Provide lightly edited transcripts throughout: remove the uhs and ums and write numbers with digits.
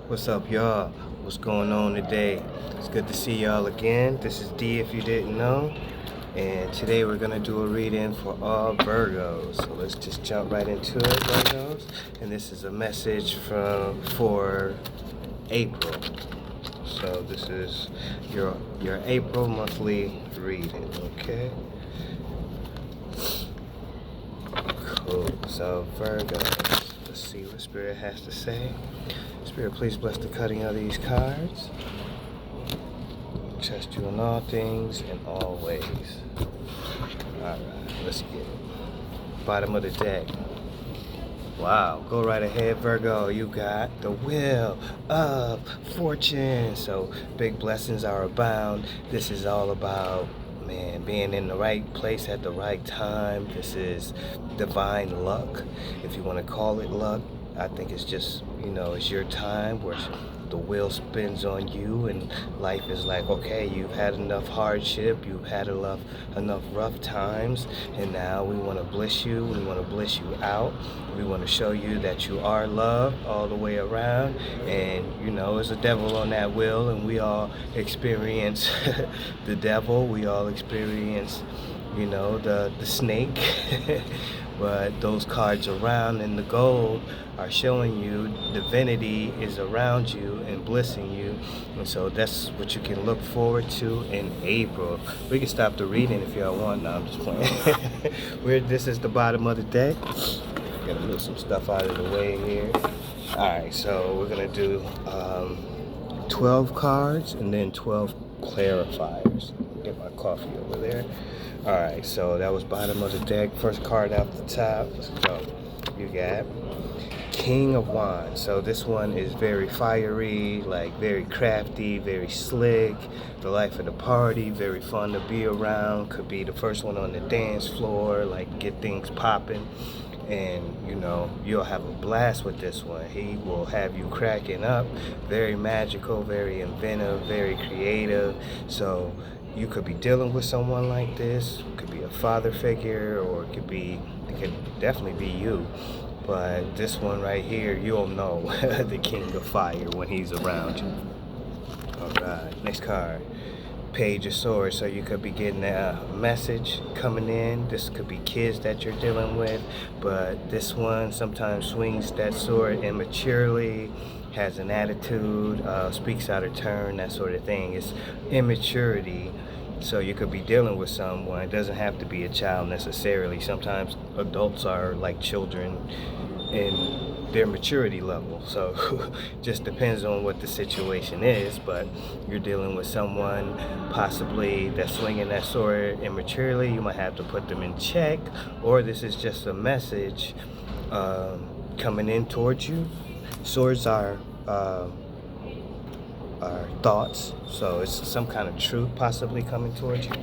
What's up, y'all? What's going on today? It's good to see y'all again. This is D if you didn't know. And today we're going to do a reading for all Virgos. So let's just jump right into it, Virgos. And this is a message for April. So this is your April monthly reading, okay? Cool. So Virgos, let's see what Spirit has to say. Spirit, please bless the cutting of these cards. Trust you in all things and all ways. Alright, let's get it. Bottom of the deck. Wow, go right ahead, Virgo. You got the Wheel of Fortune. So big blessings are abound. This is all about, man, being in the right place at the right time. This is divine luck, if you want to call it luck. I think it's just, it's your time where the wheel spins on you and life is like, okay, you've had enough hardship, you've had enough rough times, and now we want to bliss you, we want to bliss you out, we want to show you that you are loved all the way around. And there's a devil on that wheel, and we all experience the devil, we all experience the snake. But those cards around in the gold are showing you divinity is around you and blessing you. And so that's what you can look forward to in April. We can stop the reading if y'all want. No, I'm just playing. This is the bottom of the deck. Gotta move some stuff out of the way here. Alright, so we're gonna do 12 cards and then 12 clarifiers. Get my coffee over there. Alright, so that was bottom of the deck. First card out the top. Let's go. You got King of Wands. So this one is very fiery, like very crafty, very slick. The life of the party, very fun to be around. Could be the first one on the dance floor, like get things popping. And you'll have a blast with this one. He will have you cracking up. Very magical, very inventive, very creative. So you could be dealing with someone like this. It could be a father figure, or it could definitely be you. But this one right here, you'll know the King of Fire when he's around you. Alright, next card. Page of Swords. So you could be getting a message coming in. This could be kids that you're dealing with, but this one sometimes swings that sword immaturely, has an attitude, speaks out of turn, that sort of thing. It's immaturity. So you could be dealing with someone. It doesn't have to be a child necessarily. Sometimes adults are like children in their maturity level. So just depends on what the situation is. But you're dealing with someone possibly that's swinging that sword immaturely. You might have to put them in check, or this is just a message coming in towards you. Swords are thoughts, so it's some kind of truth possibly coming towards you.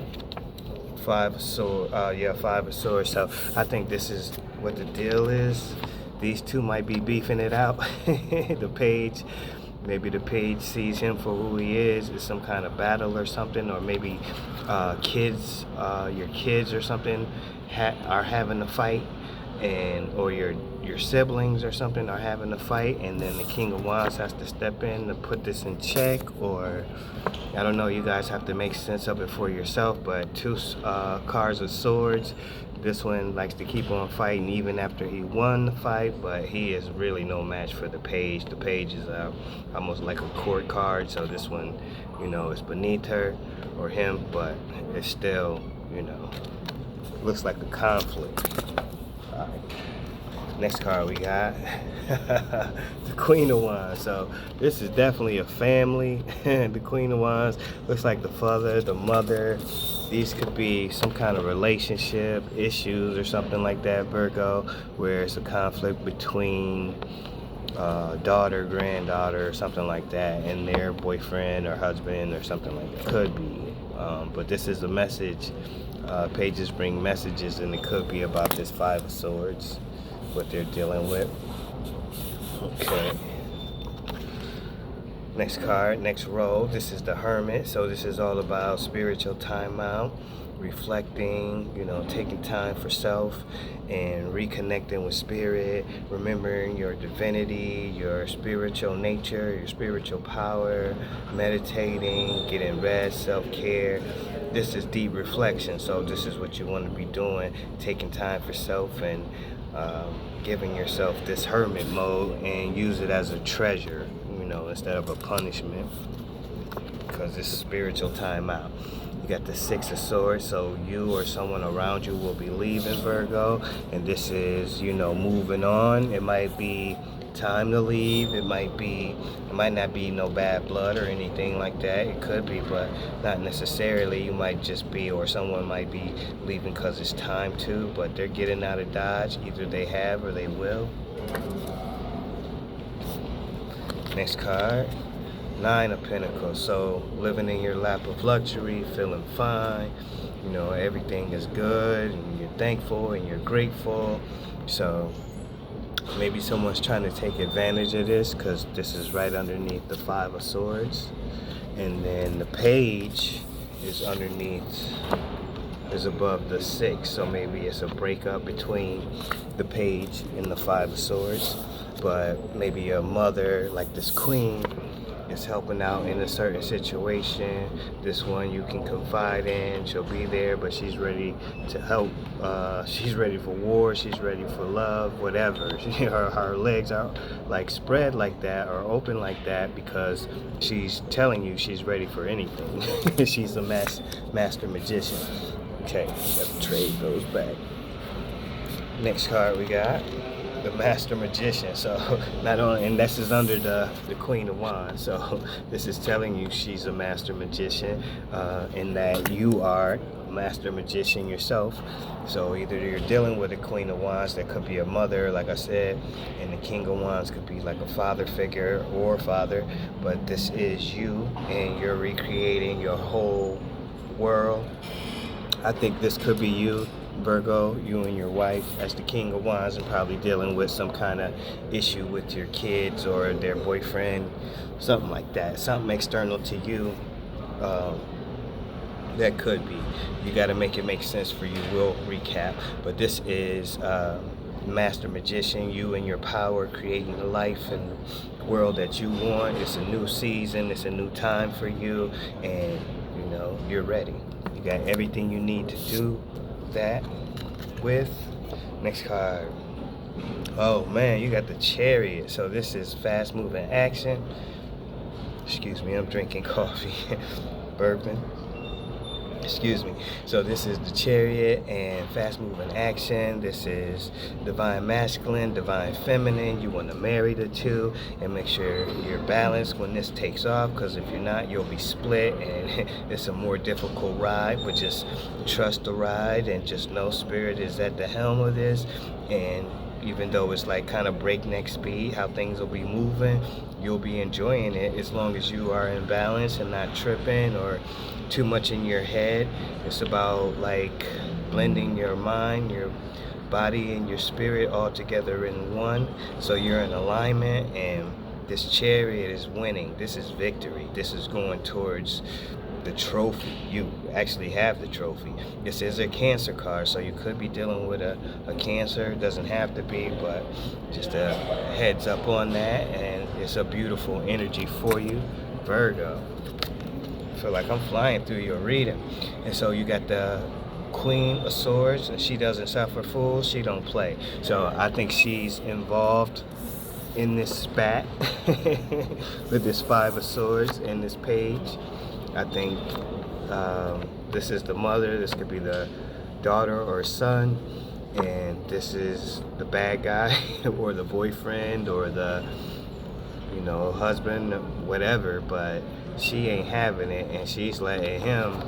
Five of Swords. So I think this is what the deal is. These two might be beefing it out. Maybe the page sees him for who he is. It's some kind of battle or something, or maybe your kids or something are having a fight, or your siblings or something are having a fight, and then the King of Wands has to step in to put this in check, or I don't know, you guys have to make sense of it for yourself. But two cards of swords. This one likes to keep on fighting even after he won the fight, but he is really no match for the page. The page is almost like a court card, so this one, is beneath her or him, but it's still, looks like a conflict. All right. Next card we got the Queen of Wands. So this is definitely a family. The Queen of Wands looks like the father, the mother. These could be some kind of relationship issues or something like that, Virgo, where it's a conflict between daughter, granddaughter, or something like that, and their boyfriend or husband or something like that. Could be. But this is a message. Pages bring messages, and it could be about this Five of Swords, what they're dealing with. Okay. Next card, next row. This is the Hermit. So this is all about spiritual timeout. reflecting, you know, taking time for self and reconnecting with spirit, remembering your divinity, your spiritual nature, your spiritual power, meditating, getting rest, self-care. This is deep reflection, so this is what you want to be doing, taking time for self and giving yourself this hermit mode and use it as a treasure, you know, instead of a punishment, because it's spiritual time out. You got the Six of Swords, so you or someone around you will be leaving, Virgo, and this is, you know, moving on. It might be time to leave. It might not be no bad blood or anything like that. It could be, but not necessarily. You might just be, or someone might be leaving because it's time to, but they're getting out of Dodge. Either they have or they will. Next card. Nine of Pentacles, so living in your lap of luxury, feeling fine, you know, everything is good, and you're thankful and you're grateful. So maybe someone's trying to take advantage of this, because this is right underneath the Five of Swords, and then the Page is above the Six, so maybe it's a breakup between the Page and the Five of Swords. But maybe your mother, like this Queen, is helping out in a certain situation. This one you can confide in. She'll be there, but she's ready to help. She's ready for war. She's ready for love, whatever. Her legs are like spread like that or open like that because she's telling you she's ready for anything. She's a master magician. Okay, got to trade those back. Next card we got the Master Magician. So not only, and this is under the Queen of Wands, so this is telling you she's a Master Magician, and that you are a Master Magician yourself. So either you're dealing with a Queen of Wands, that could be a mother, like I said, and the King of Wands could be like a father figure or father, but this is you, and you're recreating your whole world. I think this could be you, Virgo, you and your wife as the King of Wands, and probably dealing with some kind of issue with your kids or their boyfriend, something like that, something external to you. That could be. You got to make it make sense for you. We'll recap, but this is Master Magician, you and your power, creating the life and world that you want. It's a new season, it's a new time for you, and you know you're ready. You got everything you need to do that with. Next card. Oh man, you got the Chariot. So this is fast moving action. Excuse me, I'm drinking coffee. Bourbon. Excuse me. So this is the Chariot and fast moving action. This is divine masculine, divine feminine. You want to marry the two and make sure you're balanced when this takes off, because if you're not, you'll be split and it's a more difficult ride. But just trust the ride and just know spirit is at the helm of this. And even though it's like kind of breakneck speed, how things will be moving, you'll be enjoying it as long as you are in balance and not tripping or too much in your head. It's about like blending your mind, your body, and your spirit all together in one, so you're in alignment. And this Chariot is winning. This is victory. This is going towards the trophy. You actually have the trophy. This is a Cancer card, so you could be dealing with a Cancer. It doesn't have to be, but just a heads up on that. And it's a beautiful energy for you, Virgo. I feel like I'm flying through your reading. And so you got the Queen of Swords, and she doesn't suffer fools, she don't play. So I think she's involved in this spat with this Five of Swords and this Page. I think this is the mother, this could be the daughter or son, and this is the bad guy or the boyfriend or the, you know, husband, whatever, but she ain't having it, and she's letting him,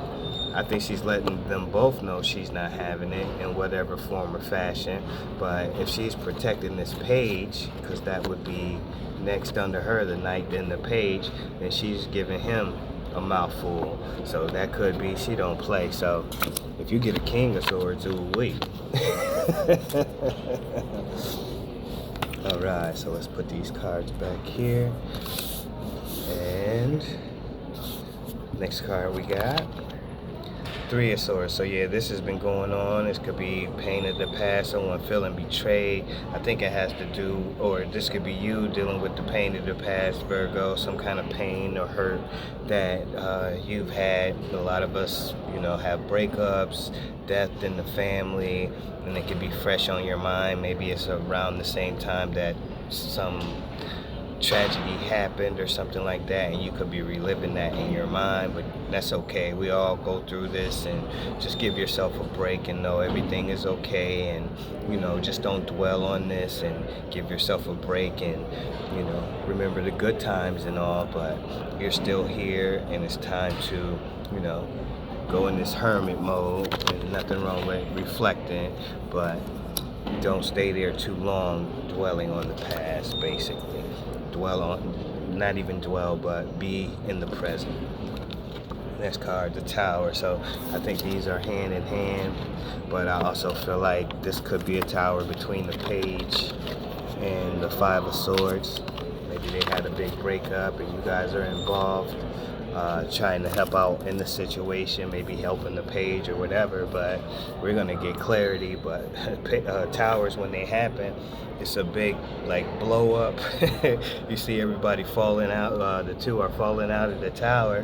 I think she's letting them both know she's not having it in whatever form or fashion. But if she's protecting this Page, because that would be next under her, the Knight, then the Page, then she's giving him a mouthful. So that could be she don't play. So if you get a King of Swords, ooh wee. Alright, so let's put these cards back here. And next card we got Three of Swords. So yeah, this has been going on. This could be pain of the past, someone feeling betrayed. I think it has to do, or this could be you dealing with the pain of the past, Virgo, some kind of pain or hurt that you've had. A lot of us, you know, have breakups, death in the family, and it could be fresh on your mind. Maybe it's around the same time that some tragedy happened or something like that, and you could be reliving that in your mind, but that's okay. We all go through this, and just give yourself a break and know everything is okay, and you know, just don't dwell on this, and give yourself a break, and you know, remember the good times and all, but you're still here, and it's time to, you know, go in this hermit mode. There's nothing wrong with reflecting, but don't stay there too long dwelling on the past. Basically, dwell on, not even dwell, but be in the present. Next card, the Tower. So I think these are hand in hand, but I also feel like this could be a tower between the Page and the Five of Swords. Maybe they had a big breakup and you guys are involved, trying to help out in the situation, maybe helping the Page or whatever, but we're gonna get clarity. But towers, when they happen, it's a big like blow up. You see everybody falling out. The two are falling out of the tower,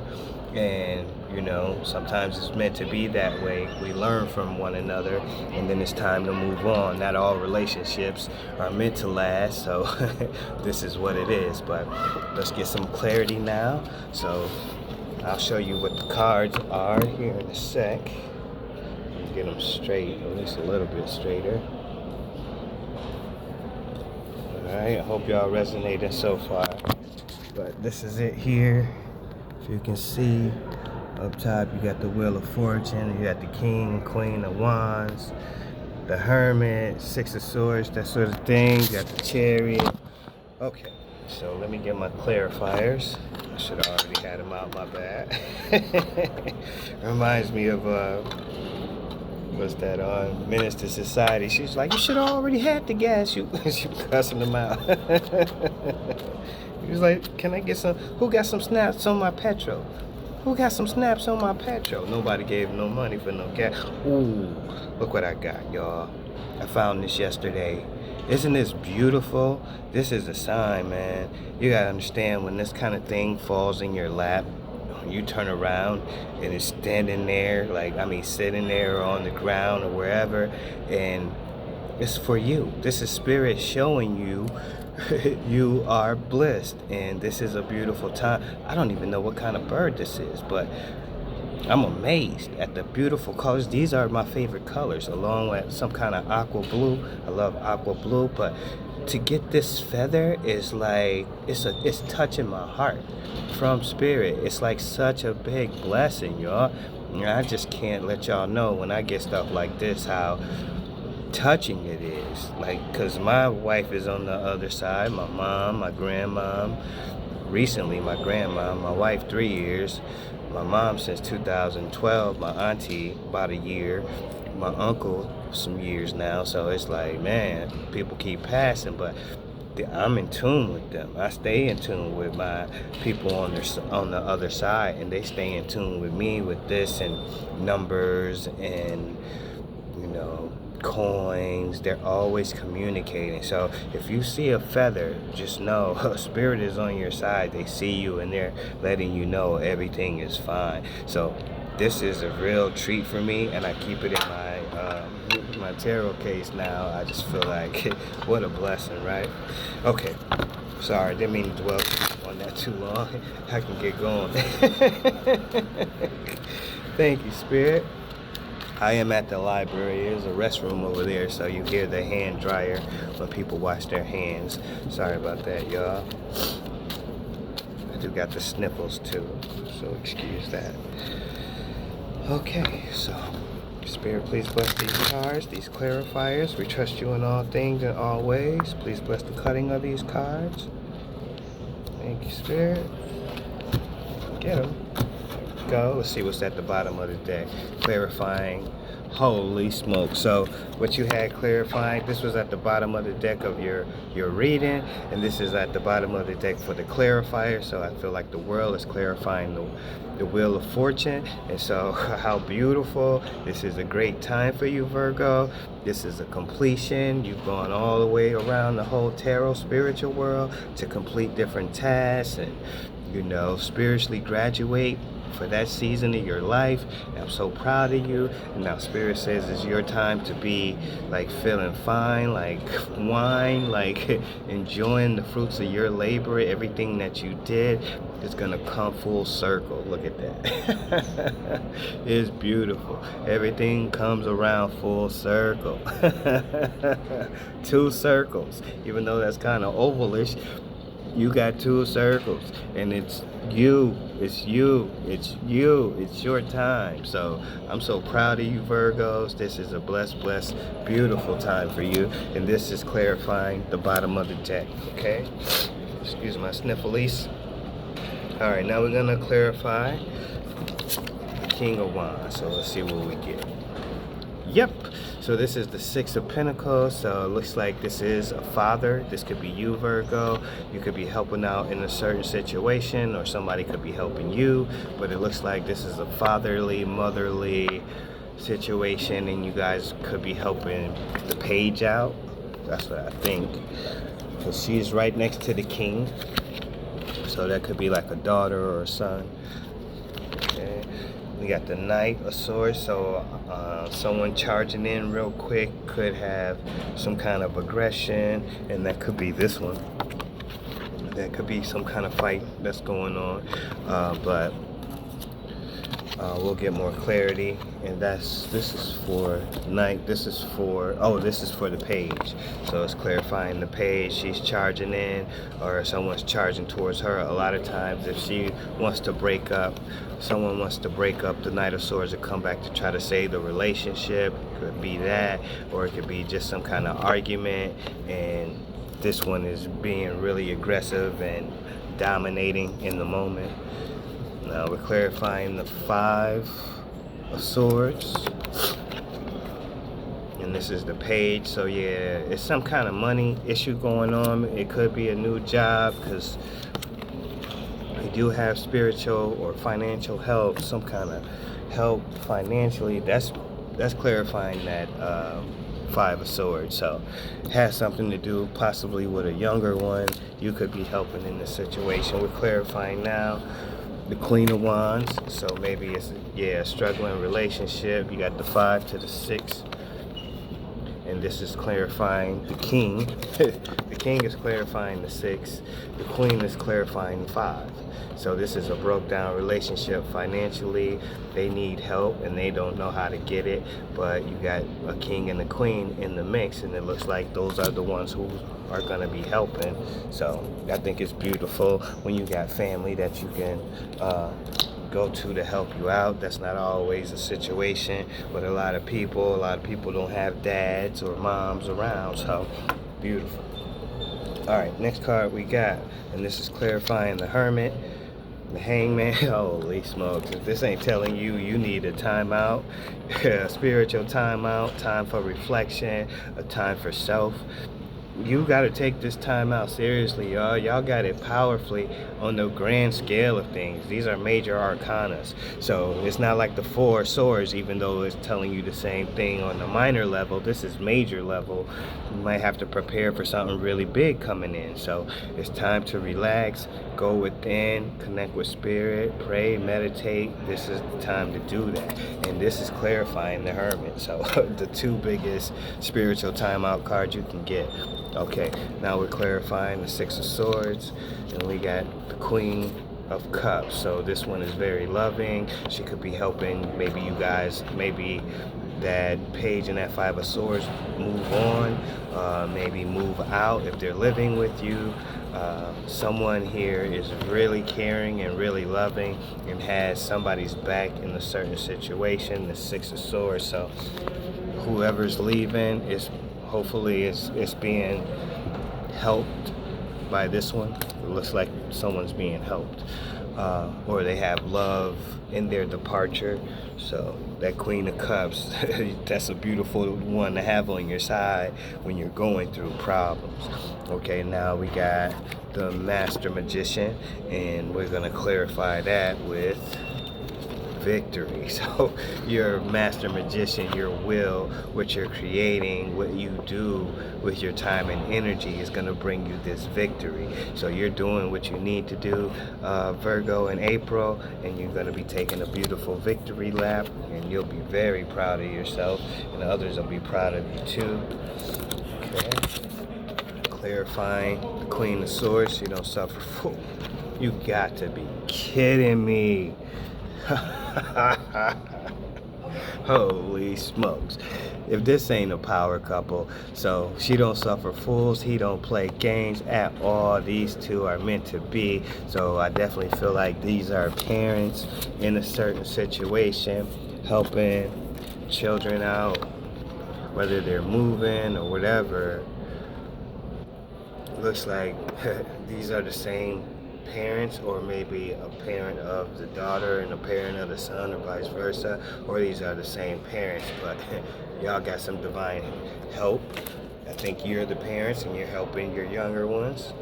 and you know, sometimes it's meant to be that way. We learn from one another, and then it's time to move on. Not all relationships are meant to last, so this is what it is. But let's get some clarity now. So I'll show you what the cards are here in a sec. Get them straight, at least a little bit straighter. Alright, I hope y'all resonating so far. But this is it here. If you can see, up top you got the Wheel of Fortune, you got the King, Queen of Wands, the Hermit, Six of Swords, that sort of thing. You got the Chariot. Okay, so let me get my clarifiers. I should have already had them out, my bad. Reminds me of what's that on Menace to Society. She's like, you should have already had the gas. She was cussing them out. He was like, can I get some, who got some snaps on my petrol? Who got some snaps on my petrol? Nobody gave no money for no gas. Ooh, look what I got, y'all. I found this yesterday. Isn't this beautiful? This is a sign, man. You gotta understand, when this kind of thing falls in your lap, you turn around and it's standing there, like, I mean, sitting there or on the ground or wherever, and it's for you. This is spirit showing you you are blessed, and this is a beautiful time. I don't even know what kind of bird this is, but I'm amazed at the beautiful colors. These are my favorite colors, along with some kind of aqua blue. I love aqua blue, but to get this feather is like, it's touching my heart from spirit. It's like such a big blessing, y'all. I just can't let y'all know when I get stuff like this how touching it is. Like, because my wife is on the other side, my mom, my grandmom, recently my grandma, my wife 3 years, my mom since 2012, my auntie about a year, my uncle some years now. So it's like, man, people keep passing, but I'm in tune with them. I stay in tune with my people on the other side, and they stay in tune with me with this and numbers and, you know, coins. They're always communicating. So if you see a feather, just know spirit is on your side. They see you and they're letting you know everything is fine. So this is a real treat for me, and I keep it in my tarot case now. I just feel like what a blessing, right? Okay, sorry, didn't mean to dwell on that too long. I can get going. Thank you, spirit. I am at the library. There's a restroom over there, so you hear the hand dryer when people wash their hands. Sorry about that, y'all. I do got the sniffles too, so excuse that. Okay, so Spirit, please bless these cards, these clarifiers. We trust you in all things and all ways. Please bless the cutting of these cards. Thank you, Spirit. Get them. Go. Let's see what's at the bottom of the deck. Clarifying Holy smoke. So what you had clarified, this was at the bottom of the deck of your reading, and this is at the bottom of the deck for the clarifier. So I feel like the world is clarifying the wheel of fortune. And so how beautiful. This is a great time for you, Virgo. This is a completion. You've gone all the way around the whole tarot spiritual world to complete different tasks and, you know, spiritually graduate for that season of your life. And I'm so proud of you. And now Spirit says it's your time to be like feeling fine, like wine, like enjoying the fruits of your labor. Everything that you did is gonna come full circle. Look at that. It's beautiful. Everything comes around full circle. Two circles, even though that's kind of ovalish. You got two circles, and it's you, it's you, it's you, it's your time. So I'm so proud of you, Virgos. This is a blessed, beautiful time for you, and this is clarifying the bottom of the deck, okay? Excuse my sniffles. All right, now we're gonna clarify the King of Wands, so let's see what we get. Yep. So this is the Six of Pentacles. So it looks like this is a father. This could be you, Virgo. You could be helping out in a certain situation, or somebody could be helping you. But it looks like this is a fatherly, motherly situation, and you guys could be helping the page out. That's what I think. Because she's right next to the king. So that could be like a daughter or a son. Okay. We got the Knight of Swords, so someone charging in real quick could have some kind of aggression, and that could be this one. That could be some kind of fight that's going on, but we'll get more clarity. And this is for Knight. This is for the page. So it's clarifying the page. She's charging in, or someone's charging towards her. A lot of times, if she wants to break up, someone wants to break up, the Knight of Swords to come back to try to save the relationship. It could be that, or it could be just some kind of argument, and this one is being really aggressive and dominating in the moment. Now we're clarifying the Five of Swords, and this is the page. So yeah, it's some kind of money issue going on. It could be a new job, because you do have spiritual or financial help, some kind of help financially. That's clarifying that Five of Swords. So it has something to do possibly with a younger one. You could be helping in this situation. We're clarifying now the Queen of Wands. So maybe it's a struggling relationship. You got the 5 to the 6, and this is clarifying the King. The King is clarifying the 6. The Queen is clarifying the 5. So this is a broke down relationship financially. They need help and they don't know how to get it, but you got a king and a queen in the mix, and it looks like those are the ones who are going to be helping. So I think it's beautiful when you got family that you can go to help you out. That's not always a situation with a lot of people. A lot of people don't have dads or moms around, so beautiful. All right, next card we got, and this is clarifying the Hermit. The Hangman. Holy smokes, if this ain't telling you you need a timeout, a spiritual timeout, time for reflection, a time for self, you got to take this time out seriously, y'all. Y'all got it powerfully on the grand scale of things. These are major arcanas. So it's not like the Four of Swords, even though it's telling you the same thing on the minor level. This is major level. You might have to prepare for something really big coming in. So it's time to relax, go within, connect with spirit, pray, meditate. This is the time to do that. And this is clarifying the Hermit. So the two biggest spiritual timeout cards you can get. Okay, now we're clarifying the Six of Swords, and we got the Queen of Cups. So this one is very loving. She could be helping maybe you guys, maybe that Page and that Five of Swords move on, maybe move out if they're living with you. Someone here is really caring and really loving and has somebody's back in a certain situation, the Six of Swords. So whoever's leaving is hopefully it's being helped by this one. It looks like someone's being helped. or they have love in their departure. So that Queen of Cups, that's a beautiful one to have on your side when you're going through problems. Okay, now we got the Master Magician, and we're going to clarify that with victory. So your master magician, your will, what you're creating, what you do with your time and energy is going to bring you this victory. So you're doing what you need to do, Virgo, in April, and you're going to be taking a beautiful victory lap, and you'll be very proud of yourself, and others will be proud of you too. Okay. Clarifying the Queen of Swords, you don't suffer fool. You got to be kidding me. Holy smokes. If this ain't a power couple, so she don't suffer fools, he don't play games at all. These two are meant to be. So I definitely feel like these are parents in a certain situation, helping children out, whether they're moving or whatever. Looks like these are the same parents, or maybe a parent of the daughter and a parent of the son, or vice versa, or these are the same parents, but y'all got some divine help. I think you're the parents and you're helping your younger ones.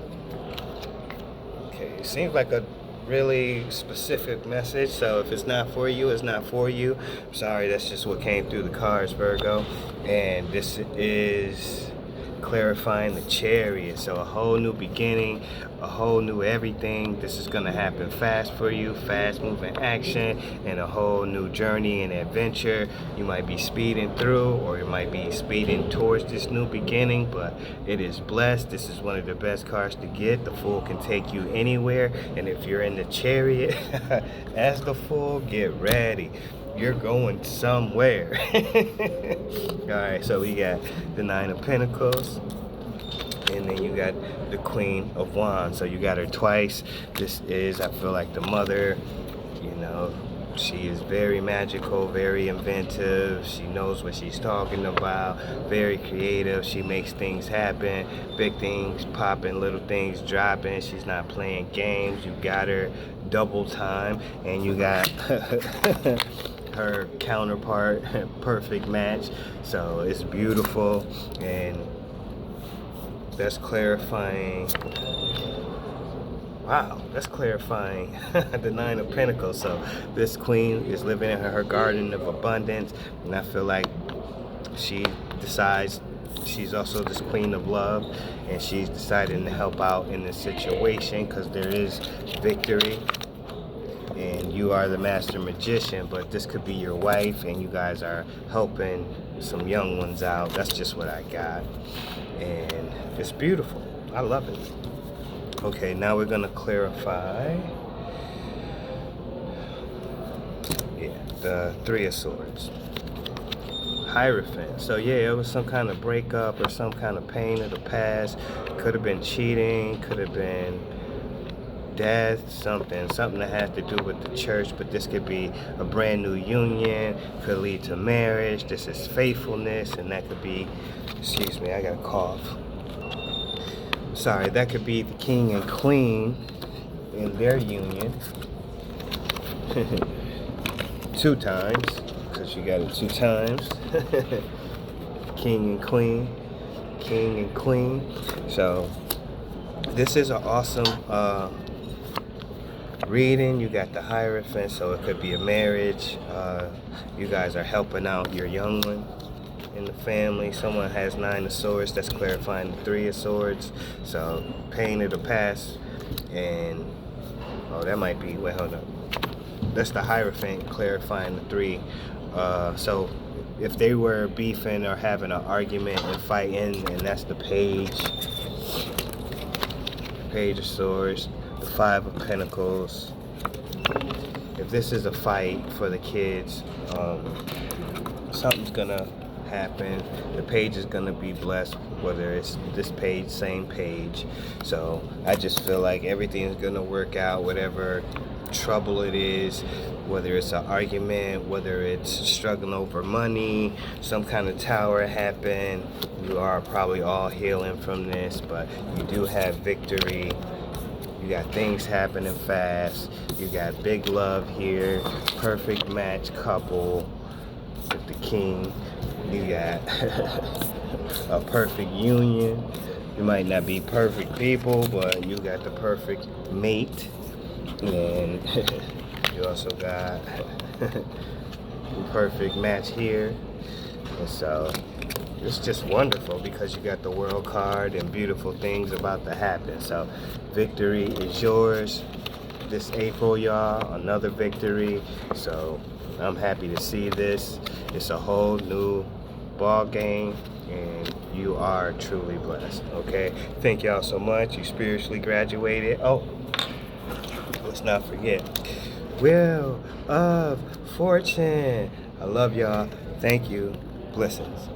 Okay, it seems like a really specific message, so if it's not for you, it's not for you. I'm sorry, that's just what came through the cards, Virgo. And this is clarifying the Chariot, so a whole new beginning, a whole new everything. This is going to happen fast for you, fast moving action, and a whole new journey and adventure. You might be speeding through, or you might be speeding towards this new beginning, but it is blessed. This is one of the best cards to get. The Fool can take you anywhere, and if you're in the Chariot as the Fool, get ready. You're going somewhere. Alright, so we got the Nine of Pentacles, and then you got the Queen of Wands. So you got her twice. This is, I feel like, the mother. You know, she is very magical, very inventive. She knows what she's talking about. Very creative. She makes things happen. Big things popping, little things dropping. She's not playing games. You got her double time, and you got her counterpart, perfect match. So it's beautiful, and that's clarifying. Wow, that's clarifying the Nine of Pentacles. So this queen is living in her garden of abundance, and I feel like she decides she's also this Queen of Love, and she's deciding to help out in this situation because there is victory. And you are the Master Magician, but this could be your wife, and you guys are helping some young ones out. That's just what I got, and it's beautiful. I love it. Okay, now we're gonna clarify, the Three of Swords. Hierophant. So yeah, it was some kind of breakup or some kind of pain of the past. Could have been cheating, could have been death, something that has to do with the church, but this could be a brand new union, could lead to marriage. This is faithfulness, and that could be, excuse me, I got a cough. Sorry, that could be the king and queen in their union. 2 times, because you got it 2 times. King and queen, king and queen. So this is an awesome reading. You got the Hierophant, so it could be a marriage. You guys are helping out your young one in the family. Someone has 9 of Swords. That's clarifying the 3 of Swords. So pain of the past, and that might be, wait, hold up. That's the Hierophant clarifying the 3. So if they were beefing or having an argument and fighting, and that's the Page of Swords, the 5 of Pentacles. If this is a fight for the kids, something's gonna happen. The page is gonna be blessed, whether it's this page, same page. So I just feel like everything's gonna work out, whatever trouble it is, whether it's an argument, whether it's struggling over money, some kind of tower happened. You are probably all healing from this, but you do have victory. You got things happening fast. You got big love here. Perfect match couple with the king. You got a perfect union. You might not be perfect people, but you got the perfect mate. And you also got the perfect match here. And so it's just wonderful because you got the world card and beautiful things about to happen. So victory is yours this April, y'all. Another victory. So I'm happy to see this. It's a whole new ball game, and you are truly blessed. Okay, thank y'all so much. You spiritually graduated. Oh, let's not forget, Wheel of Fortune. I love y'all. Thank you. Blessings.